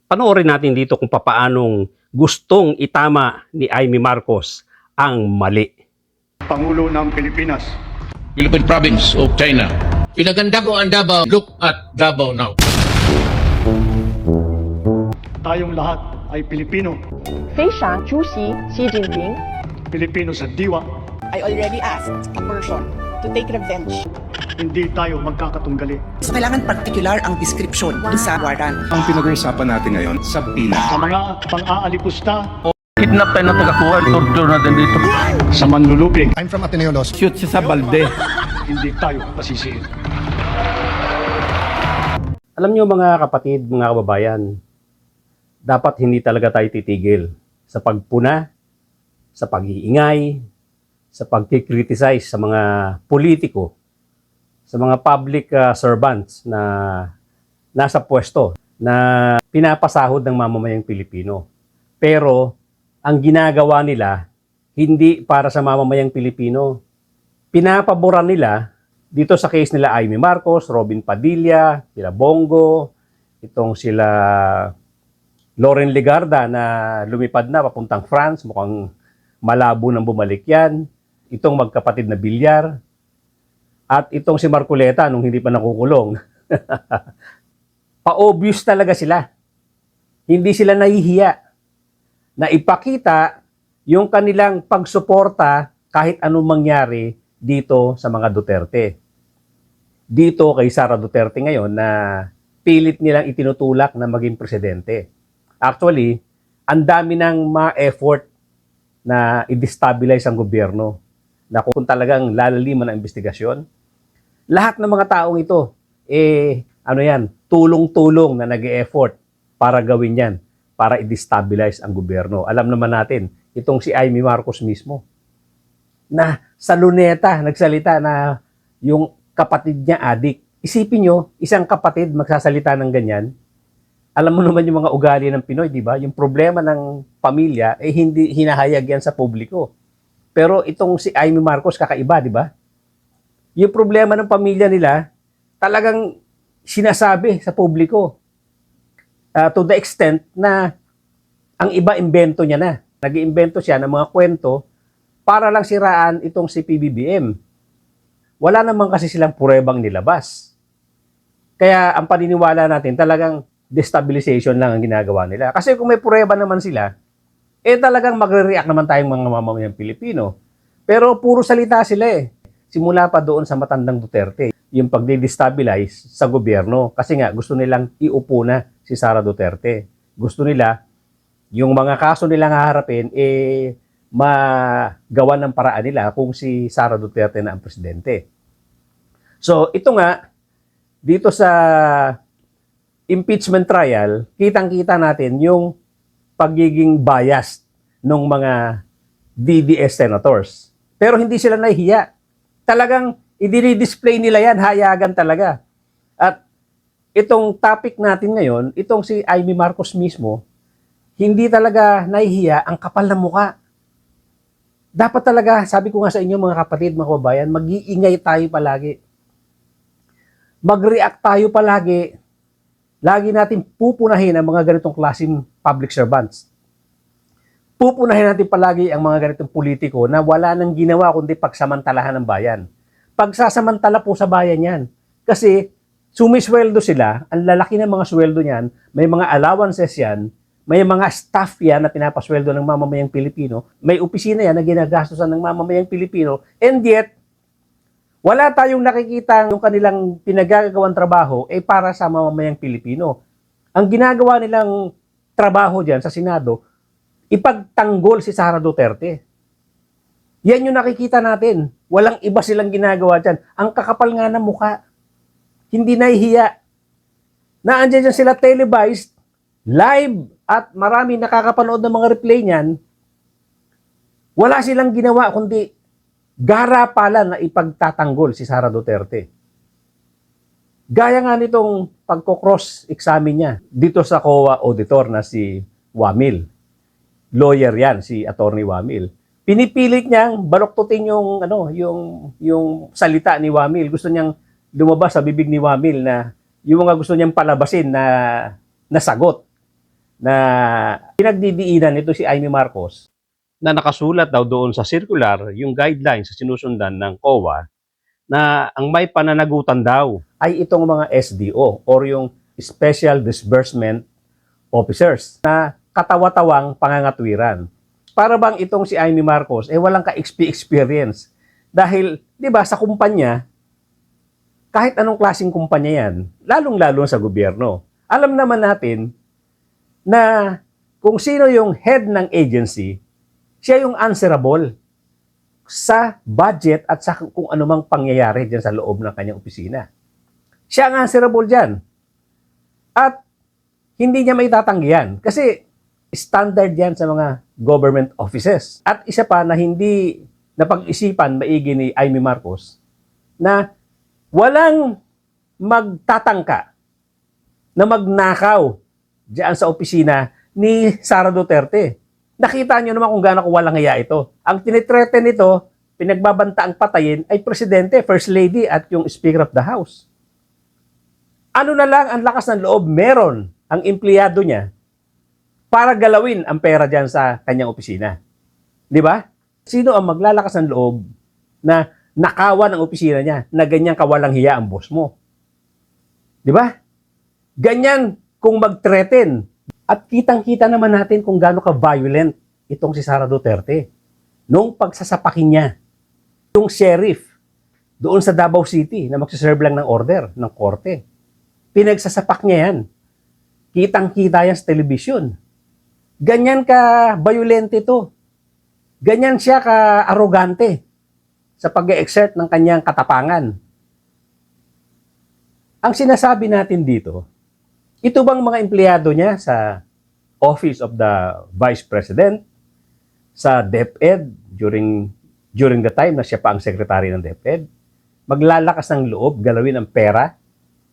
Panoorin natin dito kung papaanong gustong itama ni Amy Marcos ang mali. Pangulo ng Pilipinas. Philippine province of China. Pinaganda ko ang Davao. Look at Davao now. Tayong lahat ay Pilipino. 非常出席习近平 Pilipino sa diwa. I already asked a person to take revenge. Hindi tayo magkakatunggali. So, kailangan particular ang description dun sa warrant. Ang pinag-uusapan natin ngayon sa Pinas. Sa mga pang-aalipusta, Kidnap tayo na taga-kuha, torture natin dito. sa manlulupig, I'm from Ateneo Law School. Shoot siya sa balde. hindi tayo pasisihin. Alam niyo mga kapatid, mga kababayan, dapat hindi talaga tayo titigil sa pagpuna, sa pag-iingay, sa pagkikriticize sa mga politiko, sa mga public servants na nasa pwesto na pinapasahod ng mamamayang Pilipino. Pero ang ginagawa nila hindi para sa mamamayang Pilipino. Pinapaboran nila dito sa case nila Amy Marcos, Robin Padilla, sila Bongo, itong sila Loren Legarda na lumipad na papuntang France, mukhang malabo nang bumalik yan. Itong magkapatid na Bilyar. At itong si Marcoleta nung hindi pa nakukulong. Pa-obvious talaga sila. Hindi sila nahihiya na ipakita yung kanilang pagsuporta kahit anong mangyari dito sa mga Duterte. Dito kay Sara Duterte ngayon na pilit nilang itinutulak na maging presidente. Actually, ang dami ng mga effort na i-destabilize ang gobyerno na kung talagang lalaliman ang investigasyon. Lahat ng mga taong ito, tulong-tulong na nag-e-effort para gawin yan, para i-destabilize ang gobyerno. Alam naman natin, itong si Amy Marcos mismo, na sa luneta, nagsalita na yung kapatid niya adik. Isipin nyo, isang kapatid magsasalita ng ganyan. Alam mo naman yung mga ugali ng Pinoy, di ba? Yung problema ng pamilya, hindi hinahayag yan sa publiko. Pero itong si Amy Marcos, kakaiba, di ba? Yung problema ng pamilya nila, talagang sinasabi sa publiko. To the extent na ang iba imbento niya na. Nag-iimbento siya ng mga kwento para lang siraan itong si PBBM. Wala naman kasi silang purebang nilabas. Kaya ang paniniwala natin talagang destabilization lang ang ginagawa nila. Kasi kung may pureba naman sila, talagang magre-react naman tayong mga mamamayang Pilipino. Pero puro salita sila Simula pa doon sa matandang Duterte, yung pagde-destabilize sa gobyerno. Kasi nga, gusto nilang iupo na si Sara Duterte. Gusto nila, yung mga kaso nilang haharapin, magawa ng paraan nila kung si Sara Duterte na ang presidente. So, ito nga, dito sa impeachment trial, kitang-kita natin yung pagiging biased ng mga DDS senators. Pero hindi sila nahihiya. Talagang i-display nila yan, hayagan talaga. At itong topic natin ngayon, itong si Amy Marcos mismo, hindi talaga nahihiya, ang kapal ng muka. Dapat talaga, sabi ko nga sa inyo mga kapatid, mga kababayan, mag-iingay tayo palagi. Mag-react tayo palagi. Lagi natin pupunahin ang mga ganitong klaseng public servants. Pupunahin natin palagi ang mga ganitong politiko na wala nang ginawa kundi pagsamantalahan ng bayan. Pagsasamantala po sa bayan yan. Kasi sumisweldo sila, ang lalaki ng mga sweldo niyan, may mga allowances yan, may mga staff yan na pinapasweldo ng mamamayang Pilipino, may opisina yan na ginagastosan ng mamamayang Pilipino, and yet, wala tayong nakikita yung kanilang pinagagawang trabaho para sa mamamayang Pilipino. Ang ginagawa nilang trabaho dyan sa Senado, ipagtanggol si Sara Duterte. Yan yung nakikita natin. Walang iba silang ginagawa dyan. Ang kakapal nga ng mukha. Hindi nahihiya. Naandyan dyan sila televised, live, at marami nakakapanood ng mga replay niyan. Wala silang ginawa kundi garapalan na ipagtatanggol si Sara Duterte. Gaya nga nitong pagko-cross-examine niya dito sa COA auditor na si Wamil. Lawyer yan, si Attorney Wamil. Pinipilit niyang baloktutin yung salita ni Wamil. Gusto niyang lumabas sa bibig ni Wamil na yung mga gusto niyang palabasin na sagot. na pinagdidiinan nito si Amy Marcos na nakasulat daw doon sa circular yung guidelines sa sinusundan ng COA na ang may pananagutan daw ay itong mga SDO or yung Special Disbursement Officers na katawa-tawang pangangatwiran. Para bang itong si Amy Marcos walang ka-experience. Dahil, di ba, sa kumpanya, kahit anong klaseng kumpanya yan, lalong-lalo sa gobyerno, alam naman natin na kung sino yung head ng agency, siya yung answerable sa budget at sa kung anumang pangyayari dyan sa loob ng kanyang opisina. Siya ang answerable dyan. At hindi niya may tatanggihan kasi standard yan sa mga government offices. At isa pa na hindi napag-isipan maigi ni Amy Marcos na walang magtatangka na magnakaw diyan sa opisina ni Sara Duterte. Nakita niyo naman kung gaano walang hiya ito. Ang tinitreten nito, pinagbabantaang patayin ay presidente, first lady at yung speaker of the house. Ano na lang ang lakas ng loob meron ang empleyado niya para galawin ang pera diyan sa kanyang opisina. Di ba? Sino ang maglalakas ng loob na nakawan ang opisina niya na ganyan kawalang hiya ang boss mo? Di ba? Ganyan kung mag-threaten. At kitang-kita naman natin kung gaano ka-violent itong si Sara Duterte. Nung pagsasapakin niya, yung sheriff doon sa Davao City na magsaserve lang ng order ng korte. Pinagsasapak niya yan. Kitang-kita yan sa telebisyon. Ganyan ka-violent ito. Ganyan siya ka-arrogante sa pag-exert ng kanyang katapangan. Ang sinasabi natin dito, ito bang mga empleyado niya sa Office of the Vice President, sa DepEd during the time na siya pa ang secretary ng DepEd, maglalakas ng loob, galawin ang pera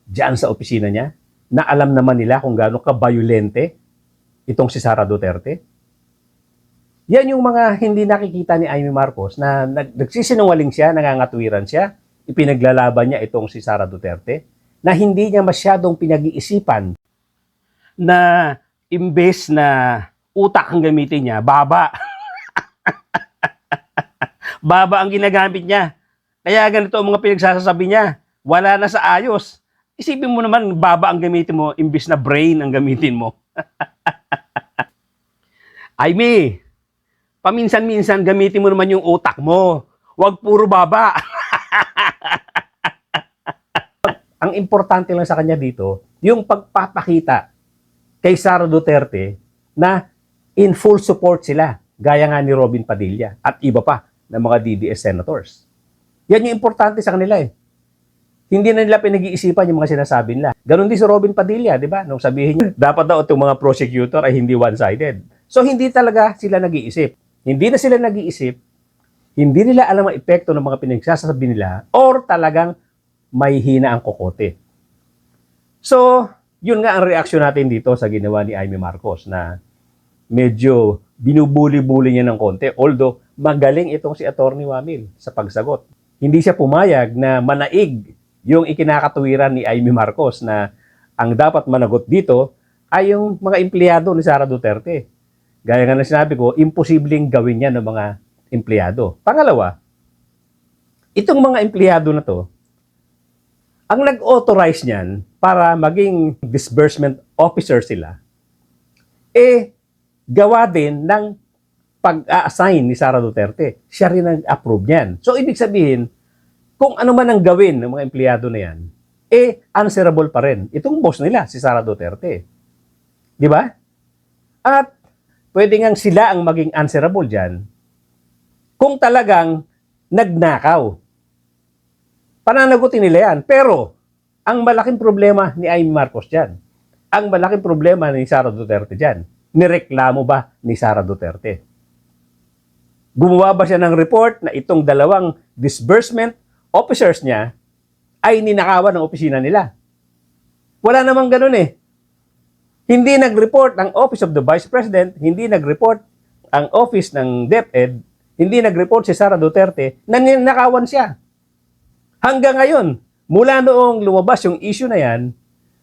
diyan sa opisina niya, na alam naman nila kung gaano ka-violente itong si Sara Duterte? Yan yung mga hindi nakikita ni Amy Marcos na nagsisinungaling siya, nangangatwiran siya, ipinaglalaban niya itong si Sara Duterte, na hindi niya masyadong pinag-iisipan na imbes na utak ang gamitin niya, baba. Baba ang ginagamit niya. Kaya ganito ang mga pinagsasabi niya, wala na sa ayos. Isipin mo naman, baba ang gamitin mo, imbes na brain ang gamitin mo. Amy, paminsan-minsan gamitin mo naman yung utak mo. Huwag puro baba. Ang importante lang sa kanya dito, yung pagpapakita kay Sara Duterte na in full support sila, gaya nga ni Robin Padilla at iba pa ng mga DDS senators. Yan yung importante sa kanila eh. Hindi na nila pinag-iisipan yung mga sinasabi nila. Ganon din si Robin Padilla, di ba? Nung sabihin niya, dapat daw itong mga prosecutor ay hindi one-sided. So hindi talaga sila nag-iisip. Hindi na sila nag-iisip, hindi nila alam ang epekto ng mga pinagsasabi nila or talagang may hina ang kokote. So, yun nga ang reaksyon natin dito sa ginawa ni Amy Marcos na medyo binubuli-buli niya ng konti. Although, magaling itong si Atty. Wamil sa pagsagot. Hindi siya pumayag na manaig yung ikinakatuwiran ni Amy Marcos na ang dapat managot dito ay yung mga empleyado ni Sara Duterte. Gaya nga na sinabi ko, imposibleng gawin yan ng mga empleyado. Pangalawa, itong mga empleyado na to, ang nag-authorize niyan para maging disbursement officer sila, gawa din ng pag-a-assign ni Sara Duterte. Siya rin nag-approve niyan. So, ibig sabihin, kung ano man ang gawin ng mga empleyado na yan, answerable pa rin. Itong boss nila, si Sara Duterte. Di ba? At pwede ngang sila ang maging answerable dyan kung talagang nagnakaw. Pananagutin nila yan. Pero, ang malaking problema ni Amy Marcos dyan, ang malaking problema ni Sara Duterte dyan, nireklamo ba ni Sara Duterte? Gumawa ba siya ng report na itong dalawang disbursement officers niya ay ninakawan ng opisina nila? Wala namang ganun eh. Hindi nag-report ang Office of the Vice President, hindi nag-report ang Office ng DepEd, hindi nag-report si Sara Duterte na ninakawan siya. Hanggang ngayon, mula noong lumabas yung issue na yan,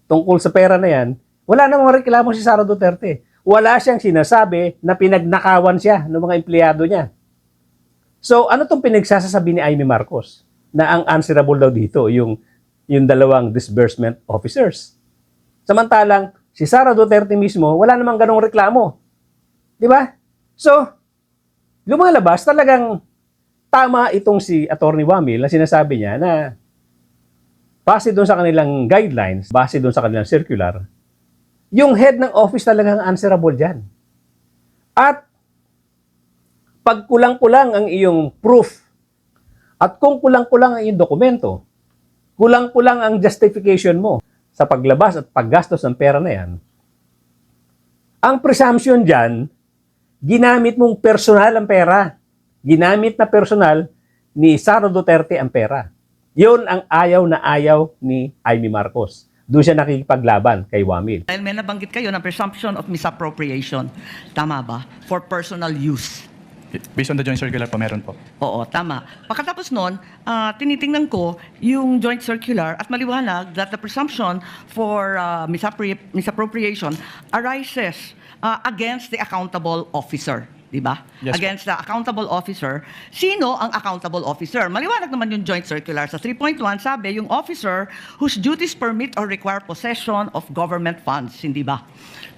tungkol sa pera na yan, wala namang reklamo si Sara Duterte. Wala siyang sinasabi na pinagnakawan siya ng mga empleyado niya. So, ano tong pinagsasasabi ni Amy Marcos? Na ang answerable daw dito, yung dalawang disbursement officers. Samantalang, si Sara Duterte mismo, wala namang ganong reklamo. Di ba? So, lumalabas talagang tama itong si Atty. Wamil na sinasabi niya na base doon sa kanilang guidelines, base doon sa kanilang circular, yung head ng office talagang answerable dyan. At pag kulang-kulang ang iyong proof at kung kulang-kulang ang iyong dokumento, kulang-kulang ang justification mo sa paglabas at paggastos ng pera na yan, ang presumption dyan, ginamit mong personal ang pera. Ginamit na personal ni Sara Duterte ang pera. Yun ang ayaw na ayaw ni Amy Marcos. Doon siya nakikipaglaban kay Wamil. Dahil may nabanggit kayo ng presumption of misappropriation. Tama ba? For personal use. Based on the joint circular po, meron po. Oo, tama. Pagkatapos nun, tinitingnan ko yung joint circular at maliwanag that the presumption for misappropriation arises against the accountable officer. Diba? Yes, Against the accountable officer. Sino ang accountable officer? Maliwanag naman yung joint circular. Sa 3.1, sabi, yung officer whose duties permit or require possession of government funds. Hindi ba?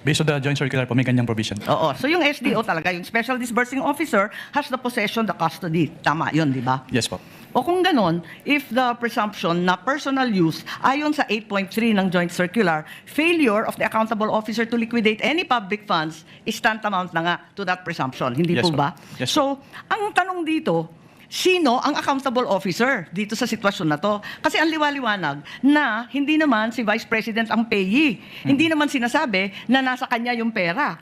Based on the joint circular po, may kanyang provision. Oo. So yung SDO talaga, yung Special Disbursing Officer, has the possession, the custody. Tama yun, di ba? Yes po. O kung ganon, if the presumption na personal use, ayon sa 8.3 ng Joint Circular, failure of the accountable officer to liquidate any public funds is tantamount na nga to that presumption. Hindi Yes, po po. ba? Yes, So, ang tanong dito, sino ang accountable officer dito sa sitwasyon na to? Kasi ang liwaliwanag na hindi naman si Vice President ang payee. Hindi naman sinasabi na nasa kanya yung pera.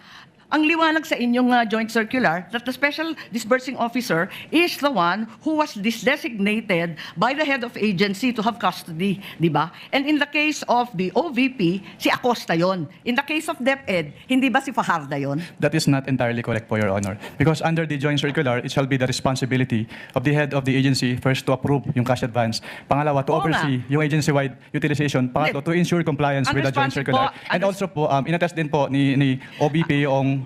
Ang liwanag sa inyong joint circular that the special disbursing officer is the one who was designated by the head of agency to have custody, di ba? And in the case of the OVP, si Acosta yon. In the case of DepEd, hindi ba si Fajarda yon? That is not entirely correct po, Your Honor. Because under the joint circular, it shall be the responsibility of the head of the agency first to approve yung cash advance. Pangalawa, to Oo oversee yung agency-wide utilization. Pangatlo, to ensure compliance with the joint Unresponsive circular. po. And also po, inattest din po ni OBP yung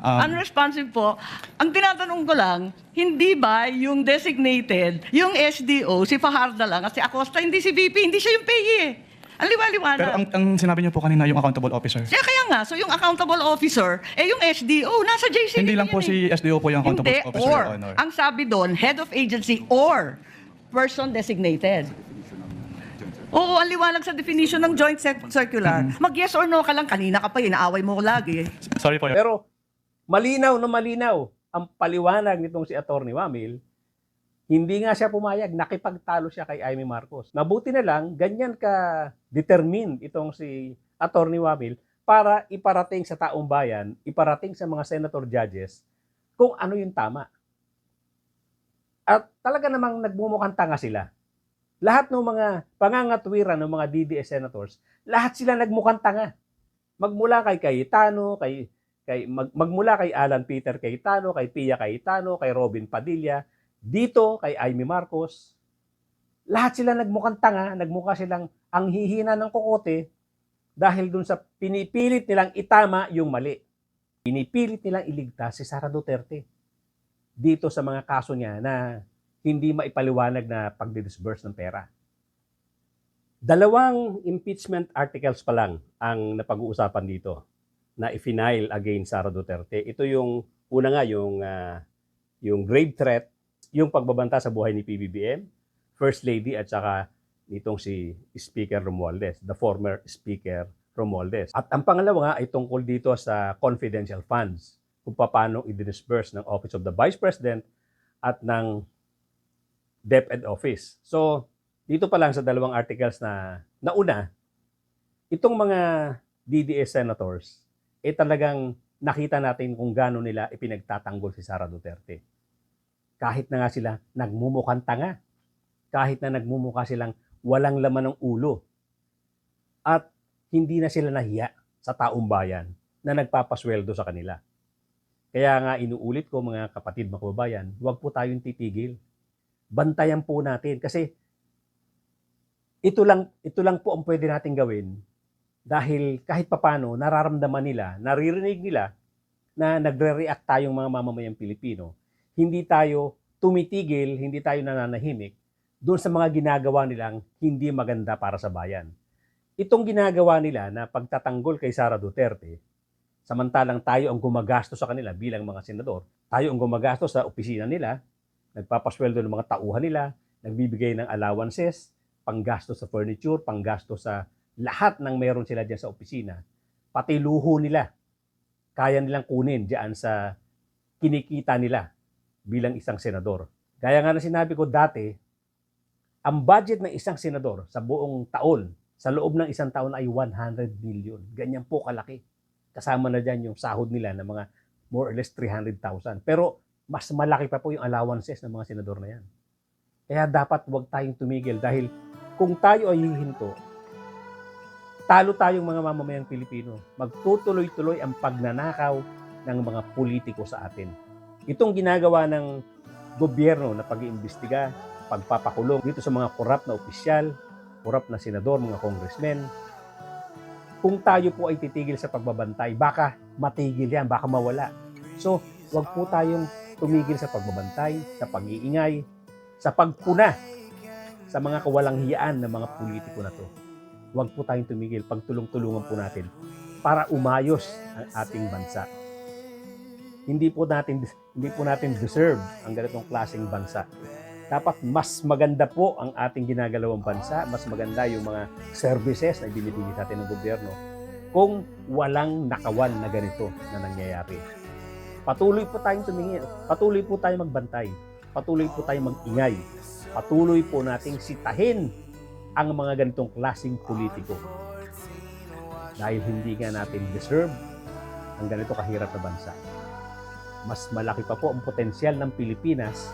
Unresponsive po. Ang tinatanong ko lang, hindi ba yung designated, yung SDO, si Fajarda lang, at si Acosta, hindi si VP, hindi siya yung payee eh. Ang liwaliwanag. Pero ang sinabi niyo po kanina, yung accountable officer. Kaya nga, so yung accountable officer, yung SDO, nasa JCD Hindi lang po si SDO po yung accountable Hindi, officer, or, Your Honor. ang sabi doon, head of agency or person designated. Oo, ang liwanag sa definition ng joint circular. Mag-yes or no ka lang, kanina ka pa, inaaway mo ko lagi. Sorry po, Your Pero malinaw na malinaw ang paliwanag nitong si Atty. Wamil, hindi nga siya pumayag, nakipagtalo siya kay Amy Marcos. Mabuti na lang, ganyan ka determined itong si Atty. Wamil para iparating sa taong bayan, iparating sa mga senator judges kung ano yung tama. At talaga namang nagmumukhang tanga sila. Lahat ng mga pangangatwiran ng mga DDS senators, lahat sila nagmukhang tanga. Magmula kay Cayetano, magmula kay Alan Peter Cayetano, kay Pia Cayetano, kay Robin Padilla, dito kay Amy Marcos, lahat sila nagmukhang tanga, nagmukha silang ang hihina ng kokote dahil dun sa pinipilit nilang itama yung mali. Pinipilit nilang iligtas si Sara Duterte dito sa mga kaso niya na hindi maipaliwanag na pagdidisburse ng pera. 2 impeachment articles pa lang ang napag-uusapan dito na i-file against Sara Duterte. Ito yung una nga, yung grave threat, yung pagbabanta sa buhay ni PBBM, First Lady at saka nitong si Speaker Romualdez, the former Speaker Romualdez. At ang pangalawa nga ay tungkol dito sa confidential funds, kung paano i-disburse ng Office of the Vice President at ng DepEd Office. So, dito pa lang sa 2 articles na nauna, itong mga DDS senators, talagang nakita natin kung gaano nila ipinagtatanggol si Sara Duterte. Kahit na nga sila nagmumukhang tanga, kahit na nagmumukha silang walang laman ng ulo, at hindi na sila nahiya sa taong bayan na nagpapasweldo sa kanila. Kaya nga inuulit ko mga kapatid, mga kababayan, huwag po tayong titigil. Bantayan po natin kasi ito lang po ang pwede natin gawin Dahil kahit papano, nararamdaman nila, naririnig nila na nagre-react tayong mga mamamayang Pilipino. Hindi tayo tumitigil, hindi tayo nananahimik doon sa mga ginagawa nilang hindi maganda para sa bayan. Itong ginagawa nila na pagtatanggol kay Sara Duterte, samantalang tayo ang gumagastos sa kanila bilang mga senador, tayo ang gumagastos sa opisina nila, nagpapasweldo ng mga tauhan nila, nagbibigay ng allowances, panggastos sa furniture, panggastos sa lahat ng meron sila dyan sa opisina, pati luho nila, kaya nilang kunin dyan sa kinikita nila bilang isang senador. Gaya nga na sinabi ko dati, ang budget ng isang senador sa buong taon, sa loob ng isang taon ay 100 billion. Ganyan po kalaki. Kasama na dyan yung sahod nila ng mga more or less 300,000. Pero mas malaki pa po yung allowances ng mga senador na yan. Kaya dapat huwag tayong tumigil dahil kung tayo ay hihinto, talo tayong mga mamamayang Pilipino. Magtutuloy-tuloy ang pagnanakaw ng mga politiko sa atin. Itong ginagawa ng gobyerno na pag-iimbestiga, pagpapakulong dito sa mga korap na opisyal, korap na senador, mga congressmen, kung tayo po ay titigil sa pagbabantay, baka matigil yan, baka mawala. So, wag po tayong tumigil sa pagbabantay, sa pag-iingay, sa pagpuna sa mga kawalang hiyaan ng mga politiko na to. Huwag po tayong tumigil, pagtulong-tulungan po natin para umayos ang ating bansa. Hindi po natin deserve ang ganitong klaseng bansa. Dapat mas maganda po ang ating ginagalawang bansa, mas maganda yung mga services na binibigay sa atin ng gobyerno kung walang nakawan na ganito na nangyayari. Patuloy po tayong tumingin, patuloy po tayong magbantay, patuloy po tayong mag-ingay, patuloy po nating sitahin ang mga ganitong klaseng politiko. Dahil hindi nga natin deserve ang ganito kahirap na bansa. Mas malaki pa po ang potensyal ng Pilipinas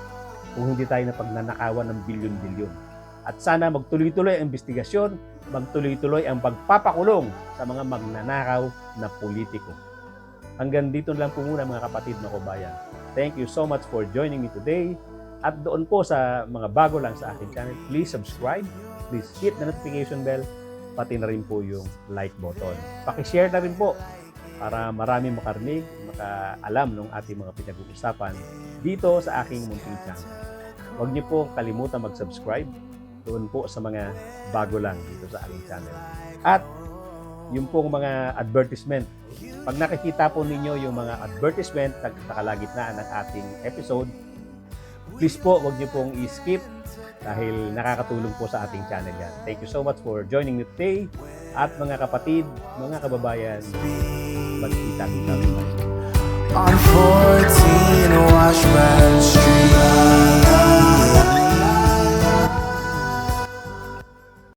kung hindi tayo napagnanakawan ng bilyon-bilyon. At sana magtuloy-tuloy ang investigasyon, magtuloy-tuloy ang pagpapakulong sa mga magnanakaw na politiko. Hanggang dito lang po muna mga kapatid na kabayan. Thank you so much for joining me today. At doon po sa mga bago lang sa aking channel, please subscribe, please hit the notification bell, pati na rin po yung like button. Paki-share na rin po para marami makarinig, makaalam ng ating mga pinag-uusapan dito sa aking munting channel. Huwag niyo po kalimutan mag-subscribe doon po sa mga bago lang dito sa aking channel. At yung pong mga advertisement, pag nakikita po ninyo yung mga advertisement sa kalagitnaan ng ating episode, please po, huwag niyo pong i-skip dahil nakakatulong po sa ating channel yan. Thank you so much for joining me today. At mga kapatid, mga kababayan, magkita-kita rin tayo.